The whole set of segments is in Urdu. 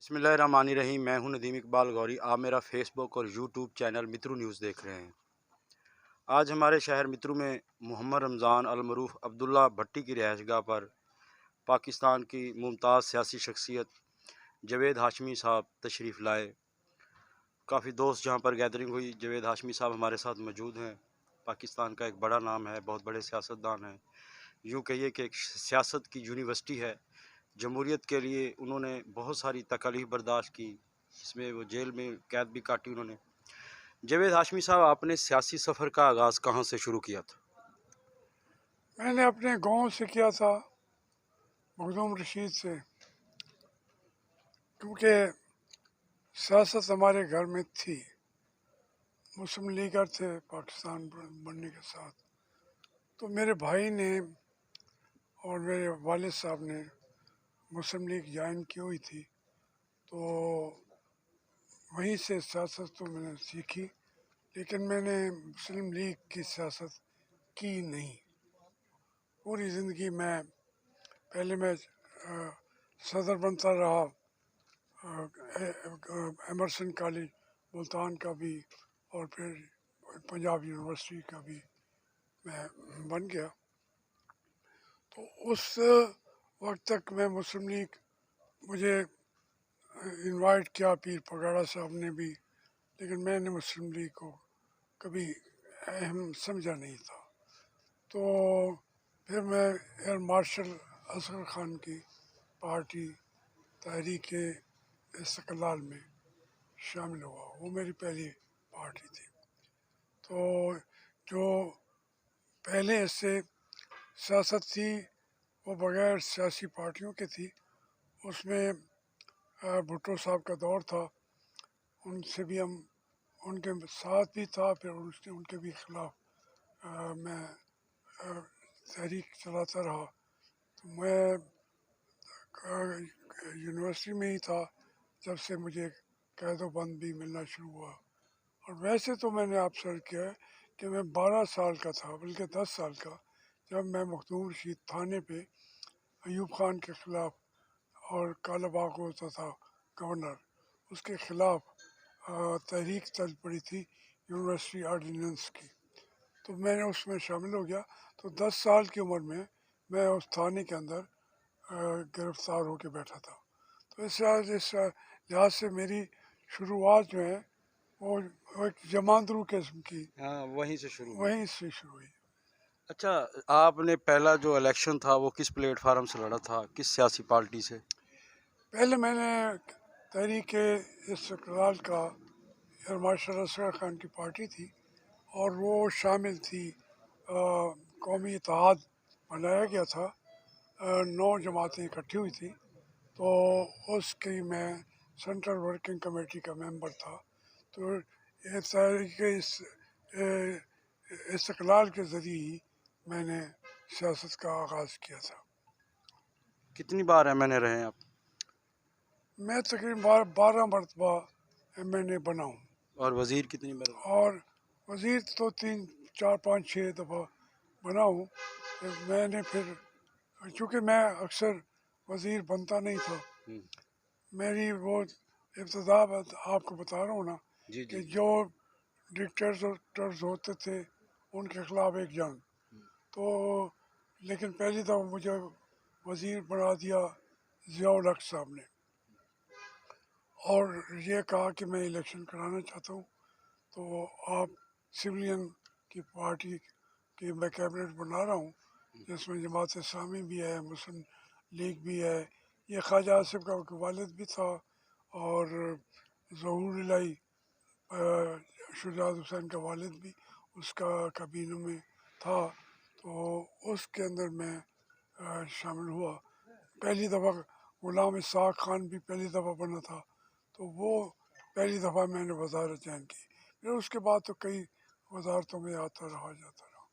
بسم اللہ الرحمن الرحیم۔ میں ہوں ندیم اقبال گوری۔ آپ میرا فیس بک اور یوٹیوب چینل مترو نیوز دیکھ رہے ہیں۔ آج ہمارے شہر مترو میں محمد رمضان المعروف عبداللہ بھٹی کی رہائش گاہ پر پاکستان کی ممتاز سیاسی شخصیت جاوید ہاشمی صاحب تشریف لائے۔ کافی دوست جہاں پر گیدرنگ ہوئی۔ جاوید ہاشمی صاحب ہمارے ساتھ موجود ہیں۔ پاکستان کا ایک بڑا نام ہے، بہت بڑے سیاستدان ہیں، یوں کہیے کہ ایک سیاست کی یونیورسٹی ہے۔ جمہوریت کے لیے انہوں نے بہت ساری تکالیف برداشت کی، اس میں وہ جیل میں قید بھی کاٹی انہوں نے۔ جاوید ہاشمی صاحب، آپ نے سیاسی سفر کا آغاز کہاں سے شروع کیا تھا؟ میں نے اپنے گاؤں سے کیا تھا، مخدوم رشید سے، کیونکہ سیاست ہمارے گھر میں تھی۔ مسلم لیگر تھے پاکستان بننے کے ساتھ، تو میرے بھائی نے اور میرے والد صاحب نے مسلم لیگ جوائن کی ہوئی تھی، تو وہیں سے سیاست تو میں نے سیکھی، لیکن میں نے مسلم لیگ کی سیاست کی نہیں۔ پوری زندگی میں پہلے میں صدر بنتا رہا ایمرسن کالج ملتان کا بھی، اور پھر پنجاب یونیورسٹی کا بھی میں بن گیا۔ تو اس وقت تک میں مسلم لیگ، مجھے انوائٹ کیا پیر پگاڑا صاحب نے بھی، لیکن میں نے مسلم لیگ کو کبھی اہم سمجھا نہیں تھا۔ تو پھر میں ایئر مارشل اصغر خان کی پارٹی تحریک استقلال میں شامل ہوا، وہ میری پہلی پارٹی تھی۔ تو جو پہلے سے سیاست تھی وہ بغیر سیاسی پارٹیوں کی تھی۔ اس میں بھٹو صاحب کا دور تھا، ان سے بھی ہم ان کے ساتھ بھی تھا، پھر ان کے بھی خلاف میں تحریک چلاتا رہا۔ تو میں یونیورسٹی میں ہی تھا جب سے مجھے قید و بند بھی ملنا شروع ہوا۔ اور ویسے تو میں نے آبزرو کیا ہے کہ میں 12 سال کا تھا، بلکہ 10 سال کا، جب میں مخدوم رشید تھانے پہ ایوب خان کے خلاف، اور کالا باغ ہوتا تھا گورنر، اس کے خلاف تحریک چل پڑی تھی یونیورسٹی آرڈیننس کی، تو میں نے اس میں شامل ہو گیا۔ تو 10 سال کی عمر میں میں اس تھانے کے اندر گرفتار ہو کے بیٹھا تھا۔ تو اس لحاظ سے میری شروعات جو ہے وہ ایک جماندرو قسم کی ہاں، وہیں سے شروع ہوئی۔ وہیں سے شروع ہوئی۔ اچھا، آپ نے پہلا جو الیکشن تھا وہ کس پلیٹ فارم سے لڑا تھا، کس سیاسی پارٹی سے؟ پہلے میں نے تحریک استقلال کا، ایئر مارشل اصغر خان کی پارٹی تھی، اور وہ شامل تھی قومی اتحاد بنایا گیا تھا، 9 جماعتیں اکٹھی ہوئی تھیں، تو اس کی میں سینٹرل ورکنگ کمیٹی کا ممبر تھا۔ تو یہ تحریک استقلال کے ذریعے ہی میں نے سیاست کا آغاز کیا تھا۔ کتنی بار ایم این اے رہے ہیں آپ؟ میں تقریباً 12 مرتبہ ایم این اے بنا ہوں، اور وزیر کتنی بار؟ اور وزیر تو 3 4 5 6 دفعہ بنا ہوں۔ میں نے پھر، چونکہ میں اکثر وزیر بنتا نہیں تھا، میری وہ ابتدا آپ کو بتا رہا ہوں نا، جی کہ جی۔ جو ڈکٹیٹرز ہوتے تھے ان کے خلاف ایک جنگ، تو لیکن پہلی دفعہ مجھے وزیر بنا دیا ضیاء الحق صاحب نے، اور یہ کہا کہ میں الیکشن کرانا چاہتا ہوں، تو آپ سویلین کی پارٹی کی میں کیبنٹ بنا رہا ہوں، جس میں جماعت اسلامی بھی ہے، مسلم لیگ بھی ہے، یہ خواجہ آصف کا والد بھی تھا، اور ظہور الہی شجاعت حسین کا والد بھی اس کا کابینہ میں تھا، تو اس کے اندر میں شامل ہوا۔ پہلی دفعہ غلام اسحاق خان بھی پہلی دفعہ بنا تھا، تو وہ پہلی دفعہ میں نے وزارت جوائن کی۔ پھر اس کے بعد تو کئی وزارتوں میں آتا رہا جاتا رہا۔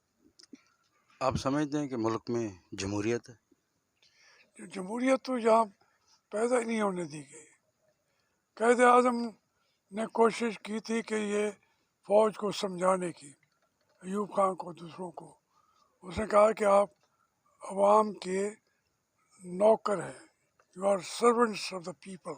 آپ سمجھتے ہیں کہ ملک میں جمہوریت ہے؟ جمہوریت تو یہاں پیدا ہی نہیں ہونے دی گئی۔ قائد اعظم نے کوشش کی تھی کہ یہ فوج کو سمجھانے کی، ایوب خان کو، دوسروں کو، اس نے کہا کہ آپ عوام کے نوکر ہیں، you are servants of the people,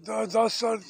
10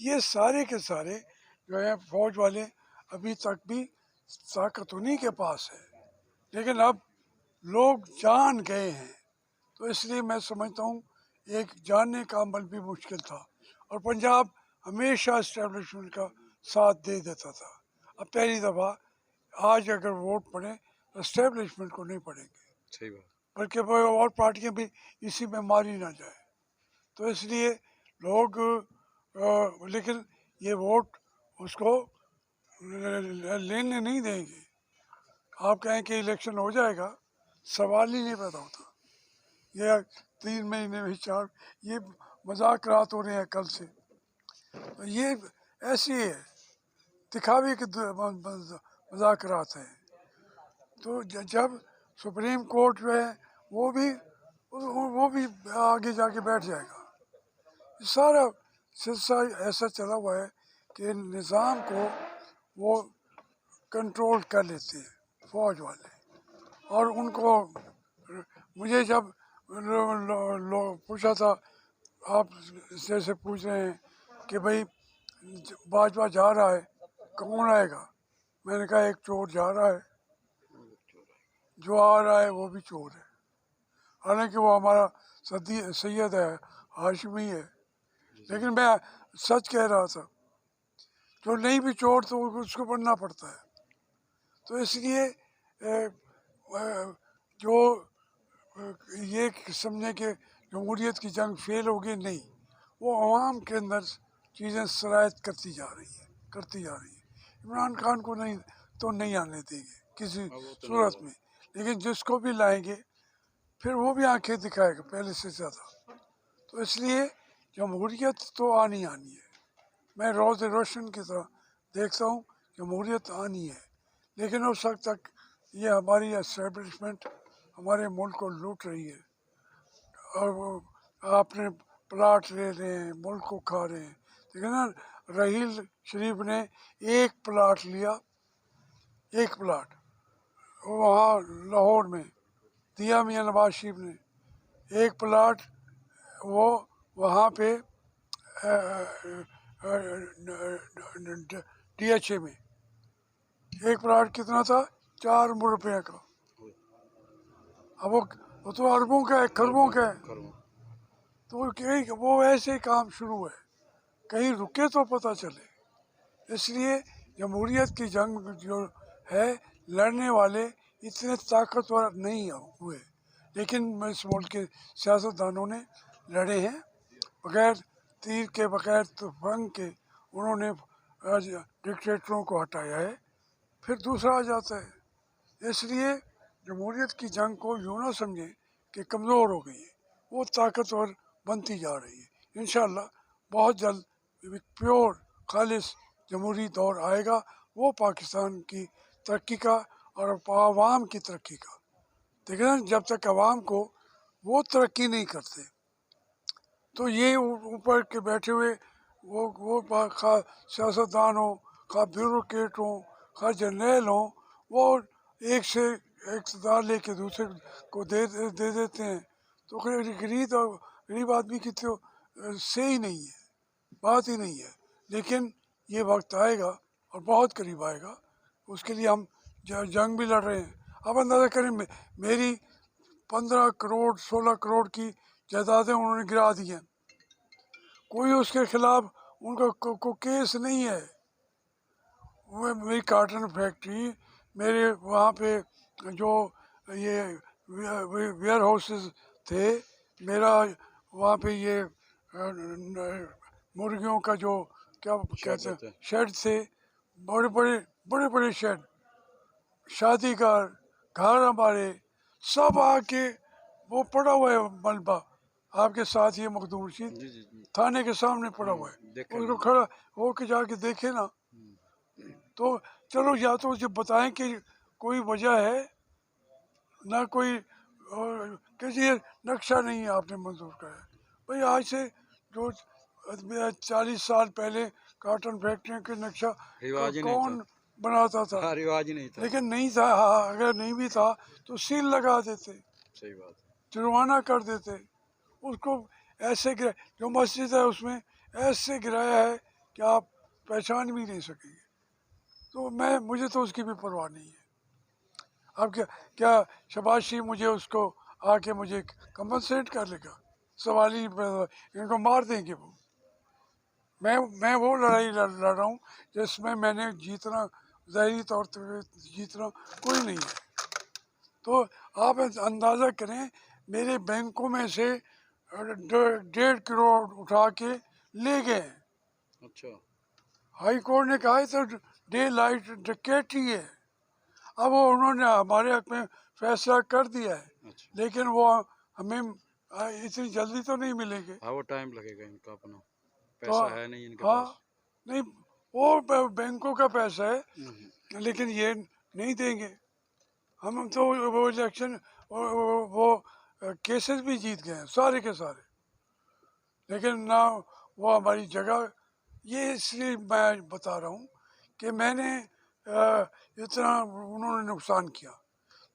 یہ سارے کے سارے جو ہیں فوج والے ابھی تک بھی طاقت انہیں کے پاس ہے، لیکن اب لوگ جان گئے ہیں، تو اس لیے میں سمجھتا ہوں ایک جاننے کا عمل بھی مشکل تھا، اور پنجاب ہمیشہ اسٹیبلشمنٹ کا ساتھ دے دیتا تھا۔ اب پہلی دفعہ آج اگر ووٹ پڑے تو اسٹیبلشمنٹ کو نہیں پڑیں گے، صحیح بات. بلکہ وہ اور پارٹیاں بھی اسی میں ماری نہ جائیں، تو اس لیے لوگ لیکن یہ ووٹ اس کو لینے نہیں دیں گے۔ آپ کہیں کہ الیکشن ہو جائے گا، سوال ہی نہیں پیدا ہوتا۔ یہ 3 مہینے میں 4 یہ مذاکرات ہو رہے ہیں کل سے، تو یہ ایسی ہے دکھاوے کے مذاکرات ہیں۔ تو جب سپریم کورٹ جو ہے وہ بھی آگے جا کے بیٹھ جائے گا۔ سارا سلسلہ ایسا چلا ہوا ہے کہ نظام کو وہ کنٹرول کر لیتے ہیں فوج والے، اور ان کو مجھے جب پوچھا تھا، آپ جیسے پوچھ رہے ہیں کہ بھائی باجوہ جا رہا ہے کون آئے گا، میں نے کہا ایک چور جا رہا ہے، جو آ رہا ہے وہ بھی چور ہے، حالانکہ وہ ہمارا سید ہے، ہاشمی ہے، لیکن میں سچ کہہ رہا تھا۔ جو نہیں بھی چور تو اس کو بننا پڑتا ہے۔ تو اس لیے جو یہ سمجھیں کہ جمہوریت کی جنگ فیل ہوگی، نہیں، وہ عوام کے اندر چیزیں سرایت کرتی جا رہی ہیں۔ عمران خان کو نہیں آنے دیں گے کسی صورت میں، لیکن جس کو بھی لائیں گے پھر وہ بھی آنکھیں دکھائے گا پہلے سے زیادہ۔ تو اس لیے جمہوریت تو آنی ہے، میں روز روشن کی طرح دیکھتا ہوں جمہوریت آنی ہے، لیکن اس وقت تک یہ ہماری اسٹیبلشمنٹ ہمارے ملک کو لوٹ رہی ہے، اور وہ اپنے پلاٹ لے رہے ہیں، ملک کو کھا رہے ہیں۔ دیکھیں نا، رحیل شریف نے ایک پلاٹ لیا، ایک پلاٹ وہاں لاہور میں دیا میاں نواز شریف نے، ایک پلاٹ وہ وہاں پہ DHA میں ایک پلاٹ کتنا تھا؟ 4 روپے کا۔ اب وہ تو اربوں کا ہے، کھربوں کا ہے۔ تو وہ ایسے کام شروع ہے، کہیں رکے تو پتہ چلے۔ اس لیے جمہوریت کی جنگ جو ہے، لڑنے والے اتنے طاقتور نہیں ہوئے، لیکن اس ملک کے سیاستدانوں نے لڑے ہیں بغیر تیر کے، بغیر تفنگ کے، انہوں نے ڈکٹیٹروں کو ہٹایا ہے، پھر دوسرا آ جاتا ہے۔ اس لیے جمہوریت کی جنگ کو یوں نہ سمجھیں کہ کمزور ہو گئی ہے، وہ طاقتور بنتی جا رہی ہے۔ انشاءاللہ بہت جلد ایک پیور خالص جمہوری دور آئے گا، وہ پاکستان کی ترقی کا اور عوام کی ترقی کا۔ دیکھیں نا، جب تک عوام کو وہ ترقی نہیں کرتے تو یہ اوپر کے بیٹھے ہوئے وہ خواہ سیاستدان ہوں، خواہ بیوروکریٹ ہوں، خواہ جرنیل ہوں، وہ ایک سے اقتدار لے کے دوسرے کو دے دیتے ہیں، تو غریب آدمی کی تو سے ہی نہیں ہے، بات ہی نہیں ہے۔ لیکن یہ وقت آئے گا اور بہت قریب آئے گا، اس کے لیے ہم جنگ بھی لڑ رہے ہیں۔ اب اندازہ کریں، میری 15 کروڑ 16 کروڑ کی جائیدادیں انہوں نے گرا دی ہیں، کوئی اس کے خلاف ان کا کو کیس نہیں ہے۔ وہ میری کاٹن فیکٹری، میرے وہاں پہ جو یہ ویئر ہاؤسز تھے، میرا وہاں پہ یہ مرغیوں کا جو کیا کہتے ہیں شیڈ تھے، بڑے شیڈ، شادی گھر ہمارے سب آ کے وہ پڑا ہوا ہے ملبہ، آپ کے ساتھ یہ مخدوم رشید تھانے کے سامنے پڑا ہوا ہے، اس کو کھڑا ہو کے جا کے دیکھے نا، تو چلو یا تو جب بتائیں کہ کوئی وجہ ہے، نہ کوئی کسی نقشہ نہیں ہے آپ نے منظور کرا ہے۔ بھائی آج سے جو 40 سال پہلے کاٹن فیکٹریوں کے نقشہ کون بناتا تھا؟ رواج ہی نہیں تھا، لیکن نہیں تھا، اگر نہیں بھی تھا تو سیل لگا دیتے، صحیح بات، جرمانہ کر دیتے اس کو۔ ایسے کہ جو مسجد ہے اس میں ایسے گرایا ہے کہ آپ پہچان بھی نہیں سکیں گے. تو مجھے تو اس کی بھی پرواہ نہیں ہے. اب کیا شہباز شریف مجھے اس کو آ کے مجھے کمپنسیٹ کر لے گا؟ سوال ہی ان کو مار دیں گے وہ. میں وہ لڑائی لڑ رہا ہوں جس میں نے جیتنا ظاہری طور پہ جیتنا کوئی نہیں ہے. تو آپ اندازہ کریں میرے بینکوں میں سے 1.5 کروڑ اٹھا کے لے گئے ہیں. اچھا. ہائی کورٹ نے کہا ہے تو ڈے لائٹ ڈکیٹی ہے. اب وہ انہوں نے ہمارے حق میں فیصلہ کر دیا ہے اچھا. لیکن وہ ہمیں اتنی جلدی تو نہیں ملیں گے. ہاں وہ ٹائم لگے گا، ان کا اپنا تو پیسہ ہے نہیں ان کے ہاں پاس. نہیں، وہ بینکوں کا پیسہ ہے لیکن یہ نہیں دیں گے. ہم تو وہ الیکشن وہ کیسز بھی جیت گئے ہیں سارے کے سارے، لیکن نہ وہ ہماری جگہ. یہ اس لیے میں بتا رہا ہوں کہ میں نے اتنا انہوں نے نقصان کیا.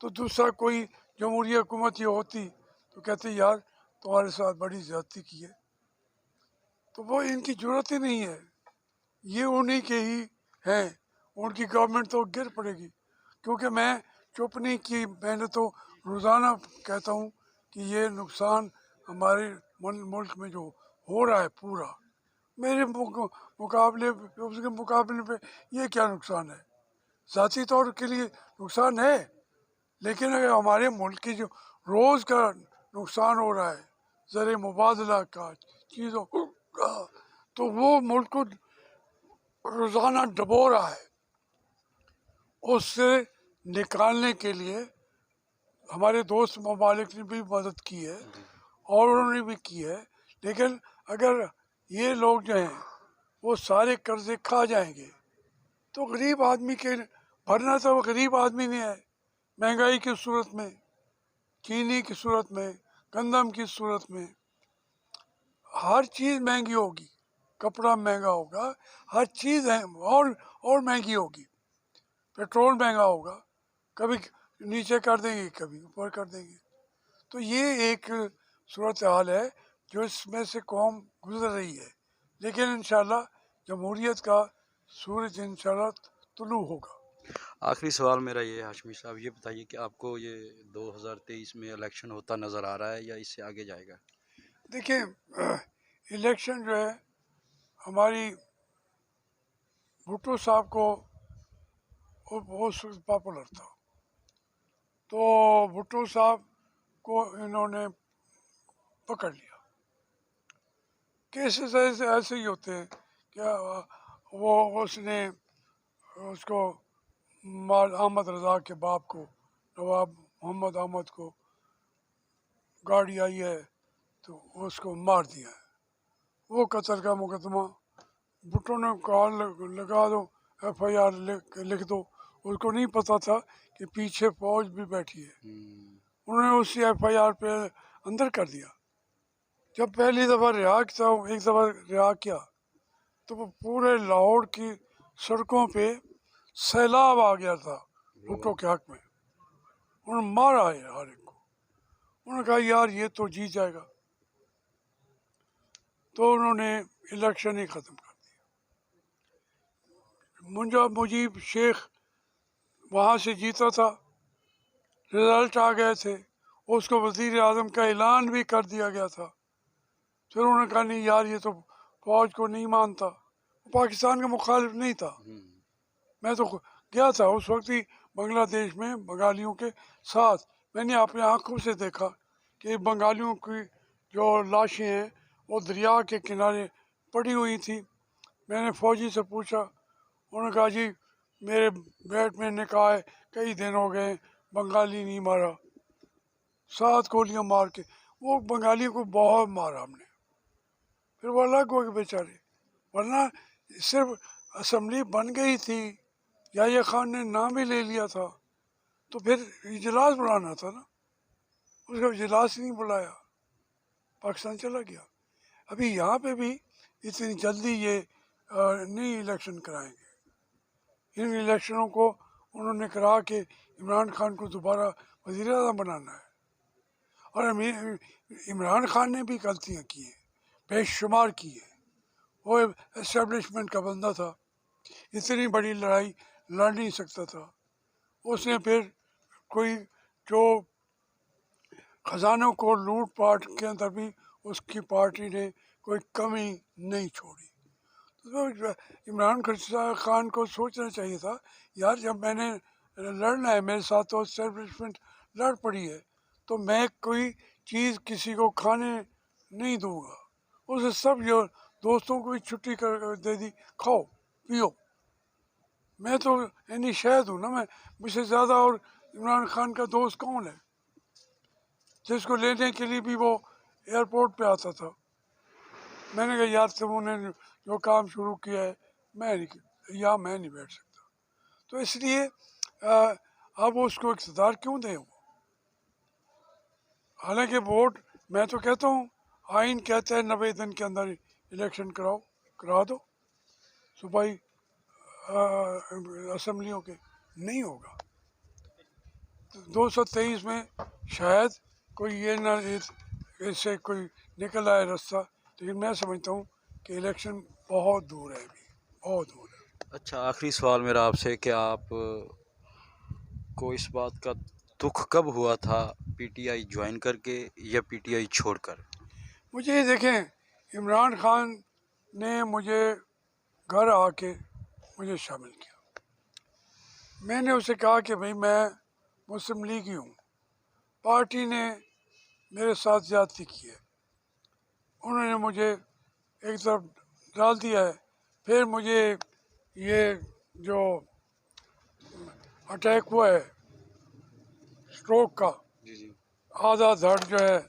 تو دوسرا کوئی جمہوری حکومت یہ ہوتی تو کہتے یار تمہارے ساتھ بڑی زیادتی کی ہے. تو وہ ان کی ضرورت ہی نہیں ہے، یہ انہی کے ہی ہیں. ان کی گورنمنٹ تو گر پڑے گی. کیونکہ میں چپ نہیں کی، میں نے تو روزانہ کہتا ہوں کہ یہ نقصان ہمارے ملک میں جو ہو رہا ہے پورا، میرے مقابلے اس کے مقابلے پہ یہ کیا نقصان ہے؟ ذاتی طور کے لیے نقصان ہے، لیکن اگر ہمارے ملک کی جو روز کا نقصان ہو رہا ہے زر مبادلہ کا، چیزوں کا، تو وہ ملک کو روزانہ ڈبو رہا ہے. اس سے نکالنے کے لیے ہمارے دوست ممالک نے بھی مدد کی ہے اور انہوں نے بھی کی ہے. لیکن اگر یہ لوگ جو ہیں وہ سارے قرضے کھا جائیں گے تو غریب آدمی کے بھرنا تو غریب آدمی نے ہے. مہنگائی کی صورت میں، چینی کی صورت میں، گندم کی صورت میں، ہر چیز مہنگی ہوگی. کپڑا مہنگا ہوگا، ہر چیز ہے اور مہنگی ہوگی. پیٹرول مہنگا ہوگا، کبھی نیچے کر دیں گے کبھی اوپر کر دیں گے. تو یہ ایک صورت حال ہے جو اس میں سے قوم گزر رہی ہے. لیکن انشاءاللہ جمہوریت کا سورج انشاءاللہ طلوع ہوگا. آخری سوال میرا یہ ہے ہاشمی صاحب، یہ بتائیے کہ آپ کو یہ 2023 میں الیکشن ہوتا نظر آ رہا ہے یا اس سے آگے جائے گا؟ دیکھیں الیکشن جو ہے ہماری بھٹو صاحب کو وہ بہت پاپولر تھا، تو بھٹو صاحب کو انہوں نے پکڑ لیا. کیسز ایسے ہی ہوتے ہیں کہ وہ اس نے اس کو احمد رضا کے باپ کو، نواب محمد احمد کو، گاڑی آئی ہے تو اس کو مار دیا ہے. وہ قتل کا مقدمہ بھٹو نے کہا لگا دو، FIR لکھ دو. اس کو نہیں پتہ تھا کہ پیچھے فوج بھی بیٹھی ہے. انہوں نے اسی FIR پہ اندر کر دیا. جب پہلی دفعہ ایک دفعہ رہا کیا تو وہ پورے لاہور کی سڑکوں پہ سیلاب آ گیا تھا بھٹو کے حق میں. انہوں نے مارا ہے ہر ایک کو. انہوں نے کہا یار یہ تو جیت جائے گا، تو انہوں نے الیکشن ہی ختم کر دیا. مجیب شیخ وہاں سے جیتا تھا، رزلٹ آ گئے تھے، اس کو وزیر اعظم کا اعلان بھی کر دیا گیا تھا. پھر انہوں نے کہا نہیں یار یہ تو فوج کو نہیں مانتا. پاکستان کا مخالف نہیں تھا. میں تو گیا تھا اس وقت ہی بنگلہ دیش میں بنگالیوں کے ساتھ. میں نے اپنے آنکھوں سے دیکھا کہ بنگالیوں کی جو لاشیں ہیں وہ دریا کے کنارے پڑی ہوئی تھیں. میں نے فوجی سے پوچھا، انہوں نے کہا جی میرے بیٹ میں نے کہا ہے کئی دن ہو گئے بنگالی نہیں مارا. 7 گولیاں مار کے وہ بنگالی کو بہت مارا ہم نے. پھر وہ الگ ہو گئے بیچارے، ورنہ صرف اسمبلی بن گئی تھی، یحییٰ خان نے نام ہی لے لیا تھا تو پھر اجلاس بلانا تھا نا. اس کا اجلاس نہیں بلایا، پاکستان چلا گیا. ابھی یہاں پہ بھی اتنی جلدی یہ نہیں الیکشن کرائیں گے. ان الیکشنوں کو انہوں نے کرا کے عمران خان کو دوبارہ وزیر اعظم بنانا ہے. اور عمران خان نے بھی غلطیاں کی ہیں، بے شمار کی ہیں. وہ اسٹیبلشمنٹ کا بندہ تھا، اتنی بڑی لڑائی لڑ نہیں سکتا تھا. اس نے پھر کوئی جو خزانوں کو لوٹ پاٹ کے اندر بھی اس کی پارٹی نے کوئی کمی نہیں چھوڑی. تو عمران خان کو سوچنا چاہیے تھا، یار جب میں نے لڑنا ہے، میرے ساتھ تو اسٹیبلشمنٹ لڑ پڑی ہے، تو میں کوئی چیز کسی کو کھانے نہیں دوں گا. اسے سب جو دوستوں کو بھی چھٹی کر دے دی، کھاؤ پیو. میں تو یعنی شہد ہوں نا، میں مجھ سے زیادہ اور عمران خان کا دوست کون ہے جس کو لینے کے لیے بھی وہ ایئرپورٹ پہ آتا تھا. میں نے کہا یار تمہوں نے جو کام شروع کیا ہے میں نہیں بیٹھ سکتا. تو اس لیے اب اس کو اقتدار کیوں دیں وہ؟ حالانکہ ووٹ، میں تو کہتا ہوں آئین کہتا ہے 90 دن کے اندر الیکشن کرا دو صوبائی اسمبلیوں کے. نہیں ہوگا. 223 میں شاید کوئی یہ نہ اس سے کوئی نکل آئے راستہ، لیکن میں سمجھتا ہوں کہ الیکشن بہت دور ہے، ابھی بہت دور ہے. اچھا، آخری سوال میرا آپ سے کہ آپ کو اس بات کا دکھ کب ہوا تھا پی ٹی آئی جوائن کر کے یا پی ٹی آئی چھوڑ کر؟ مجھے یہ دیکھیں، عمران خان نے مجھے گھر آ کے مجھے شامل کیا. میں نے اسے کہا کہ بھائی میں مسلم لیگی ہوں، پارٹی نے میرے ساتھ زیادتی کی ہے، انہوں نے مجھے ایک طرف ڈال دیا ہے. پھر مجھے یہ جو اٹیک ہوا ہے اسٹروک کا، جی جی. آدھا دھڑ جو ہے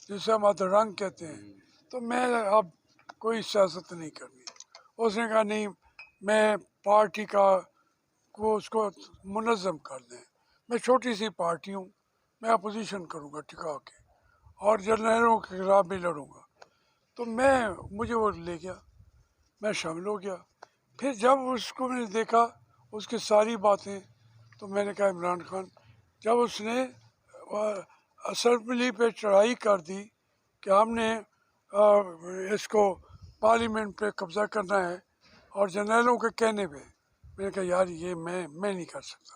جسے ہم ادرنگ کہتے ہیں، تو میں اب کوئی سیاست نہیں کرنی. اس نے کہا نہیں، میں پارٹی کو اس کو منظم کر دیں. میں چھوٹی سی پارٹی ہوں، میں اپوزیشن کروں گا ٹکا کے، اور جرنیلوں کے خلاف بھی لڑوں گا. تو مجھے وہ لے گیا، میں شامل ہو گیا. پھر جب اس کو میں نے دیکھا اس کی ساری باتیں، تو میں نے کہا عمران خان، جب اس نے اسمبلی پہ چڑھائی کر دی کہ ہم نے اس کو پارلیمنٹ پہ قبضہ کرنا ہے اور جرنیلوں کے کہنے پہ، میں نے کہا یار یہ میں نہیں کر سکتا.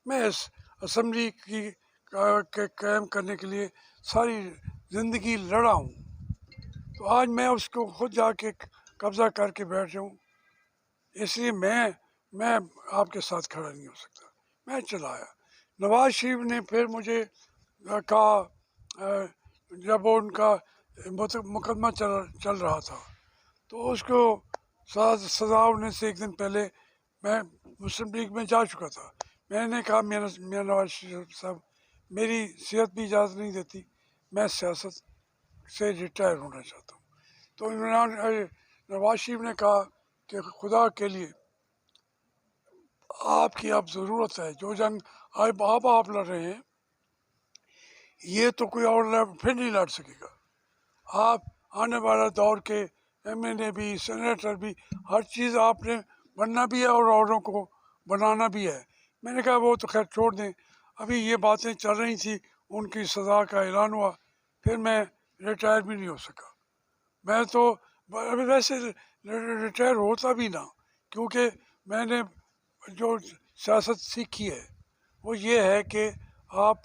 میں اس اسمبلی کے قائم کرنے کے لیے ساری زندگی لڑا ہوں، تو آج میں اس کو خود جا کے قبضہ کر کے بیٹھ جاؤں، اس لیے میں آپ کے ساتھ کھڑا نہیں ہو سکتا. میں چلا آیا. نواز شریف نے پھر مجھے کہا، جب وہ ان کا مقدمہ چل رہا تھا، تو اس کو سزا ہونے سے ایک دن پہلے میں مسلم لیگ میں جا چکا تھا. میں نے کہا میاں نواز شریف صاحب، میری صحت بھی اجازت نہیں دیتی، میں سیاست سے ریٹائر ہونا چاہتا ہوں. تو نواز شریف نے کہا کہ خدا کے لیے آپ کی اب ضرورت ہے، جو جنگ آپ لڑ رہے ہیں یہ تو کوئی اور پھر نہیں لڑ سکے گا. آپ آنے والا دور کے ایم این اے بھی، سینیٹر بھی، ہر چیز آپ نے بننا بھی ہے اور اوروں کو بنانا بھی ہے. میں نے کہا وہ تو خیر چھوڑ دیں، ابھی یہ باتیں چل رہی تھیں، ان کی سزا کا اعلان ہوا، پھر میں ریٹائر بھی نہیں ہو سکا. میں تو ابھی ویسے ریٹائر ہوتا بھی نہ، کیونکہ میں نے جو سیاست سیکھی ہے وہ یہ ہے کہ آپ،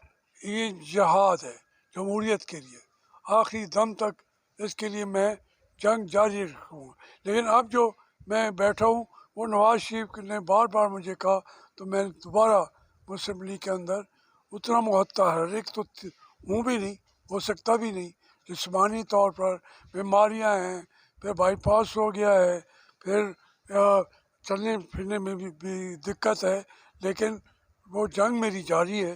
یہ جہاد ہے جمہوریت کے لیے، آخری دم تک اس کے لیے میں جنگ جاری رکھوں گا. لیکن اب جو میں بیٹھا ہوں، وہ نواز شریف نے بار بار مجھے کہا، تو میں دوبارہ مسلم لیگ کے اندر اتنا محتاط حریک تو ہوں بھی نہیں، ہو سکتا بھی نہیں. جسمانی طور پر بیماریاں ہیں، پھر بائی پاس ہو گیا ہے، پھر چلنے پھرنے میں بھی دقت ہے، لیکن وہ جنگ میری جاری ہے،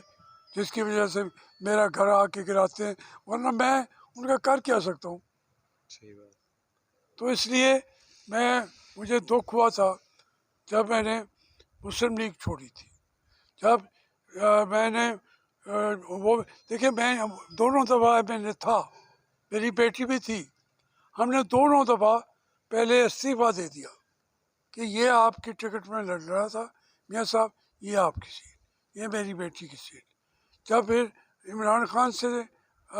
جس کی وجہ سے میرا گھر آ کے گراتے ہیں، ورنہ میں ان کا کر کیا سکتا ہوں. صحیح بات. تو اس لیے مجھے دکھ ہوا تھا جب میں نے مسلم لیگ چھوڑی تھی. جب میں نے وہ دیکھیں، میں دونوں دفعہ میں نے تھا، میری بیٹی بھی تھی، ہم نے دونوں دفعہ پہلے استعفیٰ دے دیا کہ یہ آپ کی ٹکٹ میں لڑ رہا تھا میاں صاحب، یہ آپ کی سیٹ، یہ میری بیٹی کی سیٹ. جب پھر عمران خان سے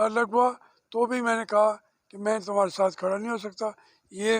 لگوا تو بھی میں نے کہا کہ میں تمہارے ساتھ کھڑا نہیں ہو سکتا، یہ